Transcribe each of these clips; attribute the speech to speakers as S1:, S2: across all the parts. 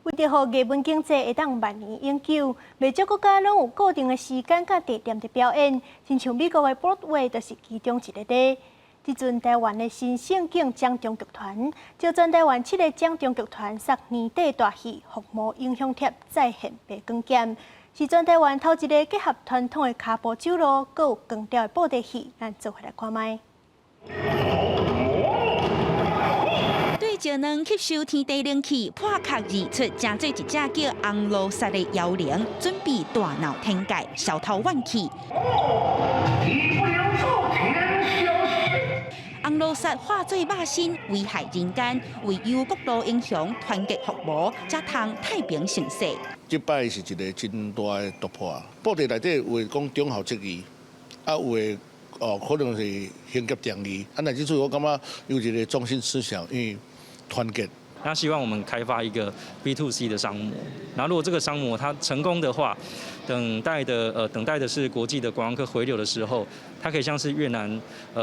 S1: 为着让艺文经济会当万年永久，袂少国家拢有固定的时间甲地点的表演，亲像美国的 Broadway 就是其中一个例。即阵台湾的新盛景奖中剧团，招全台湾7个奖中剧团，杀年底大戏《伏魔英雄帖》再现白光剑，是全台湾头一个结合传统的脚步走路，阁有光调的布袋戏，咱做伙来看卖。
S2: 对招人吸收天地灵气，破壳而出，正做一只叫红罗刹的妖灵，准备大闹天界，小偷万气。红罗刹化作肉身，危害人间，为忧国度英雄，团结伏魔，才通太平盛世。
S3: 这摆是一个真大的突破，布袋内底有讲忠孝节义，啊有的可能是兴业正义，啊那这次我感觉有一个中心思想，因为团结。
S4: 他希望我们开发一个 B2C 的商模，然后如果这个商模它成功的话，等待的是国际的观光客回流的时候，它可以像是越南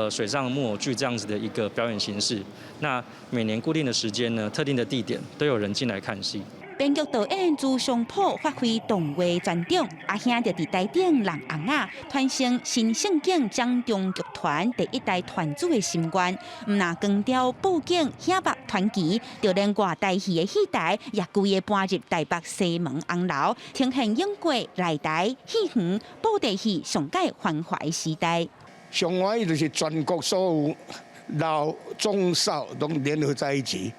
S4: 水上木偶剧这样子的一个表演形式。那每年固定的时间呢，特定的地点都有人进来看戏。
S2: 编剧导演朱尚普发挥动画专长，阿兄就伫台顶人红啊，传承新盛景奖中剧团第一代团主的心愿。唔那光调布景显目团旗，就连外台戏的戏台也规个搬入台北西门红楼，呈现英国内台戏园布袋戏上界繁华的时代。
S5: 上欢喜就是全国所有老中少拢联合在一起，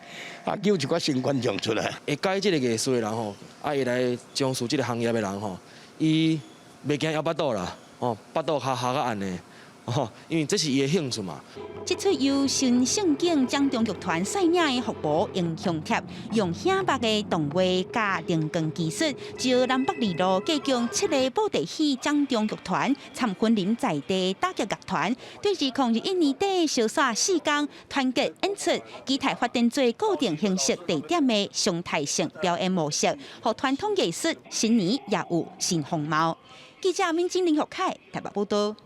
S5: 叫一寡新观众出来。
S6: 会解这个艺术的人吼，会来从事这个行业的人吼，伊袂惊摇巴肚啦，巴肚下较暗的，因为这是伊的兴趣嘛。
S2: 这出由新盛景奖中剧团饰演的《伏魔英雄帖》，用显目的动画加灯光技术，招南北二路加强7个布袋戏奖中剧团参分临在地打击乐团，对2021年底小耍4天团结演出，期待发展做固定形式地点的常态性表演模式，和传统艺术新年也有新风貌。记者民警林学凯台北报道。